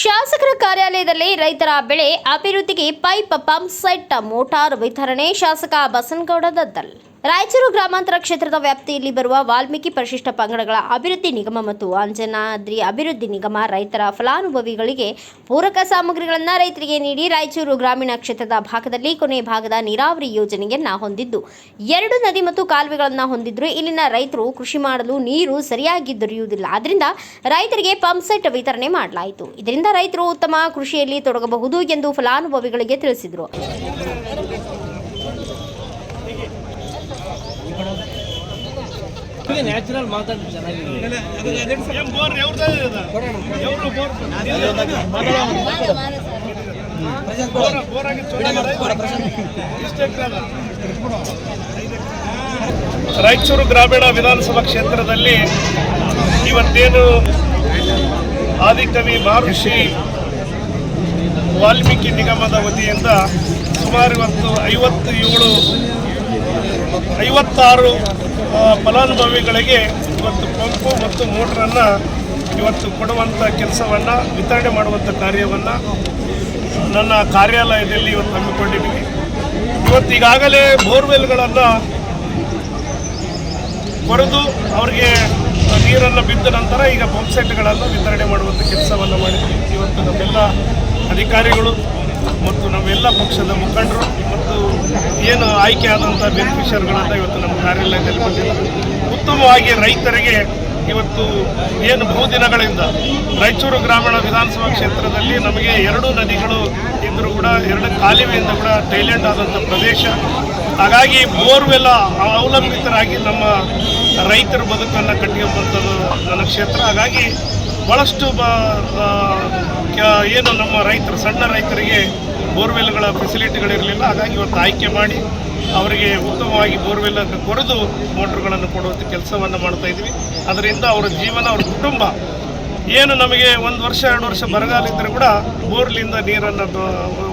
ಶಾಸಕರ ಕಾರ್ಯಾಲಯದಲ್ಲಿ ರೈತರ ಬೆಳೆ ಅಭಿವೃದ್ಧಿಗೆ ಪೈಪ್ ಪಂಪ್ ಸೆಟ್ ಮೋಟಾರ್ ವಿತರಣೆ. ಶಾಸಕ ಬಸನಗೌಡ ದದ್ದಲ್. ರಾಯಚೂರು ಗ್ರಾಮಾಂತರ ಕ್ಷೇತ್ರದ ವ್ಯಾಪ್ತಿಯಲ್ಲಿ ಬರುವ ವಾಲ್ಮೀಕಿ ಪರಿಶಿಷ್ಟ ಪಂಗಡಗಳ ಅಭಿವೃದ್ಧಿ ನಿಗಮ ಮತ್ತು ಅಂಜನಾದ್ರಿ ಅಭಿವೃದ್ಧಿ ನಿಗಮ ರೈತರ ಫಲಾನುಭವಿಗಳಿಗೆ ಪೂರಕ ಸಾಮಗ್ರಿಗಳನ್ನು ರೈತರಿಗೆ ನೀಡಿ ರಾಯಚೂರು ಗ್ರಾಮೀಣ ಕ್ಷೇತ್ರದ ಭಾಗದಲ್ಲಿ ಕೊನೆ ಭಾಗದ ನೀರಾವರಿ ಯೋಜನೆಯನ್ನ ಹೊಂದಿದ್ದು 2 ನದಿ ಮತ್ತು ಕಾಲುವೆಗಳನ್ನು ಹೊಂದಿದ್ರು. ಇಲ್ಲಿನ ರೈತರು ಕೃಷಿ ಮಾಡಲು ನೀರು ಸರಿಯಾಗಿ ದೊರೆಯುವುದಿಲ್ಲ. ಆದ್ದರಿಂದ ರೈತರಿಗೆ ಪಂಪ್ ಸೆಟ್ ವಿತರಣೆ ಮಾಡಲಾಯಿತು. ಇದರಿಂದ ರೈತರು ಉತ್ತಮ ಕೃಷಿಯಲ್ಲಿ ತೊಡಗಬಹುದು ಎಂದು ಫಲಾನುಭವಿಗಳಿಗೆ ತಿಳಿಸಿದರು. ನ್ಯಾಚುರಲ್ ಮಾತಾಡಿ ಚೆನ್ನಾಗಿದೆ. ರಾಯಚೂರು ಗ್ರಾಮೀಣ ವಿಧಾನಸಭಾ ಕ್ಷೇತ್ರದಲ್ಲಿ ಇವತ್ತೇನು ಆದಿಕವಿ ಮಹರ್ಷಿ ವಾಲ್ಮೀಕಿ ನಿಗಮದ ವತಿಯಿಂದ ಸುಮಾರು 56 ಫಲಾನುಭವಿಗಳಿಗೆ ಇವತ್ತು ಪಂಪು ಮತ್ತು ಮೋಟ್ರನ್ನು ಇವತ್ತು ಕೊಡುವಂಥ ಕೆಲಸವನ್ನು ವಿತರಣೆ ಮಾಡುವಂಥ ಕಾರ್ಯವನ್ನು ನನ್ನ ಕಾರ್ಯಾಲಯದಲ್ಲಿ ಇವತ್ತು ಹಮ್ಮಿಕೊಂಡಿದ್ದೀವಿ. ಇವತ್ತು ಈಗಾಗಲೇ ಬೋರ್ವೆಲ್ಗಳನ್ನು ಕೊರೆದು ಅವರಿಗೆ ನೀರನ್ನು ಬಿದ್ದ ನಂತರ ಈಗ ಪಂಪ್ ಸೆಟ್ಗಳನ್ನು ವಿತರಣೆ ಮಾಡುವಂಥ ಕೆಲಸವನ್ನು ಮಾಡಿದ್ವಿ. ಇವತ್ತು ನಮ್ಮೆಲ್ಲ ಅಧಿಕಾರಿಗಳು ಮತ್ತು ನಮ್ಮೆಲ್ಲ ಪಕ್ಷದ ಮುಖಂಡರು ಮತ್ತು ಏನು ಆಯ್ಕೆ ಆದಂಥ ಬೆನಿಫಿಷರ್ಗಳನ್ನು ಇವತ್ತು ನಮ್ಮ ಕಾರ್ಯಾಲಯದಲ್ಲಿ ಬಂದಿದ್ದಾರೆ. ಉತ್ತಮವಾಗಿ ರೈತರಿಗೆ ಇವತ್ತು ಏನು ಬಹುದಿನಗಳಿಂದ ರಾಯಚೂರು ಗ್ರಾಮೀಣ ವಿಧಾನಸಭಾ ಕ್ಷೇತ್ರದಲ್ಲಿ ನಮಗೆ 2 ನದಿಗಳು ಇದ್ದರೂ ಕೂಡ 2 ಕಾಲುವೆಯಿಂದ ಕೂಡ ಟೈಲೆಂಟ್ ಆದಂಥ ಪ್ರದೇಶ. ಹಾಗಾಗಿ ಬೋರ್ವೆಲ್ ಅವಲಂಬಿತರಾಗಿ ನಮ್ಮ ರೈತರ ಬದುಕನ್ನು ಕಟ್ಟಿಕೊಂಡಂಥದ್ದು ನನ್ನ ಕ್ಷೇತ್ರ. ಹಾಗಾಗಿ ಭಾಳಷ್ಟು ಏನು ನಮ್ಮ ರೈತರು ಸಣ್ಣ ರೈತರಿಗೆ ಬೋರ್ವೆಲ್ಗಳ ಫೆಸಿಲಿಟಿಗಳಿರಲಿಲ್ಲ. ಹಾಗಾಗಿ ಇವತ್ತು ಆಯ್ಕೆ ಮಾಡಿ ಅವರಿಗೆ ಉತ್ತಮವಾಗಿ ಬೋರ್ವೆಲ್ಲನ್ನು ಕೊರೆದು ಮೋಟ್ರುಗಳನ್ನು ಕೊಡುವಂಥ ಕೆಲಸವನ್ನು ಮಾಡ್ತಾಯಿದ್ವಿ. ಅದರಿಂದ ಅವರ ಜೀವನ, ಅವರ ಕುಟುಂಬ ಏನು ನಮಗೆ 1 ವರ್ಷ 2 ವರ್ಷ ಬರಗಾಲ ಇದ್ದರೂ ಕೂಡ ಬೋರ್ಲಿಂದ ನೀರನ್ನು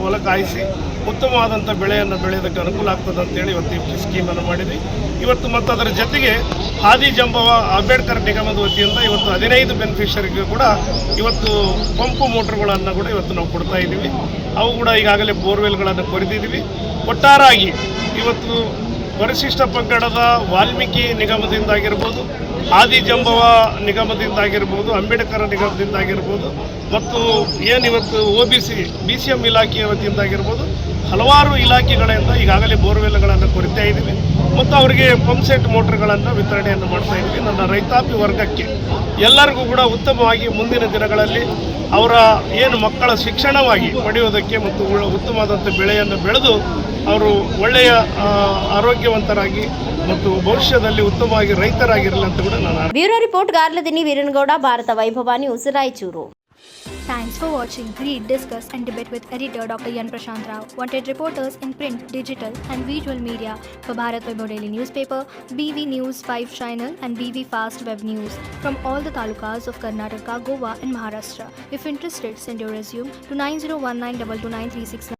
ಹೊಲಕ್ಕೆ ಹಾಯಿಸಿ ಉತ್ತಮವಾದಂಥ ಬೆಳೆಯನ್ನು ಬೆಳೆಯೋದಕ್ಕೆ ಅನುಕೂಲ ಆಗ್ತದೆ ಅಂತೇಳಿ ಇವತ್ತು ಈ ಸ್ಕೀಮನ್ನು ಮಾಡಿದ್ವಿ. ಇವತ್ತು ಮತ್ತು ಅದರ ಜೊತೆಗೆ ಹಾದಿ ಜಂಬವ ಅಂಬೇಡ್ಕರ್ ನಿಗಮದ ವತಿಯಿಂದ ಇವತ್ತು 15 ಬೆನಿಫಿಷರಿಗೆ ಕೂಡ ಇವತ್ತು ಪಂಪು ಮೋಟ್ರುಗಳನ್ನು ಕೂಡ ಇವತ್ತು ನಾವು ಕೊಡ್ತಾ ಇದ್ದೀವಿ. ಅವು ಕೂಡ ಈಗಾಗಲೇ ಬೋರ್ವೆಲ್ಗಳನ್ನು ಕೊರೆದಿದ್ದೀವಿ. ಒಟ್ಟಾರಾಗಿ ಇವತ್ತು ಪರಿಶಿಷ್ಟ ಪಂಗಡದ ವಾಲ್ಮೀಕಿ ನಿಗಮದಿಂದಾಗಿರ್ಬೋದು, ಆದಿ ಜಂಬವ ನಿಗಮದಿಂದಾಗಿರ್ಬೋದು, ಅಂಬೇಡ್ಕರ್ ನಿಗಮದಿಂದಾಗಿರ್ಬೋದು ಮತ್ತು ಏನಿವತ್ತು BCM ಇಲಾಖೆಯ ವತಿಯಿಂದಾಗಿರ್ಬೋದು, ಹಲವಾರು ಇಲಾಖೆಗಳಿಂದ ಈಗಾಗಲೇ ಬೋರ್ವೆಲ್ಗಳನ್ನು ಕೊರಿತಾ ಇದ್ದೀವಿ ಮತ್ತು ಅವರಿಗೆ ಪಂಪ್ ಸೆಟ್ ಮೋಟ್ರ್ಗಳನ್ನು ವಿತರಣೆಯನ್ನು ಮಾಡ್ತಾ ಇದ್ದೀವಿ. ನನ್ನ ರೈತಾಪಿ ವರ್ಗಕ್ಕೆ ಎಲ್ಲರಿಗೂ ಕೂಡ ಉತ್ತಮವಾಗಿ ಮುಂದಿನ ದಿನಗಳಲ್ಲಿ ಅವರ ಏನು ಮಕ್ಕಳ ಶಿಕ್ಷಣವಾಗಿ ಪಡೆಯೋದಕ್ಕೆ ಮತ್ತು ಉತ್ತಮವಾದಂಥ ಬೆಳೆಯನ್ನು ಬೆಳೆದು ಅವರು ಒಳ್ಳೆಯ ಆರೋಗ್ಯವಂತರಾಗಿ ಮತ್ತು ಭವಿಷ್ಯದಲ್ಲಿ ಉತ್ತಮವಾಗಿ ರೈತರಾಗಿರಲಿ ಅಂತ ಕೂಡ ನಾನು. ಬ್ಯೂರೋ ರಿಪೋರ್ಟ್ ಗಾರ್ಲದಿನಿ ವೀರನಗೌಡ, ಭಾರತ ವೈಭವ news, Raichur. Thanks for watching. Read, discuss and debate with editor Dr. Yan Prashant Rao. Wanted reporters in print, digital and visual media for Bharat Vaibhav Daily Newspaper, BV News 5 Channel and BV Fast Web News from all the talukas of Karnataka, Goa and Maharashtra. If interested, send your resume to 9019229369.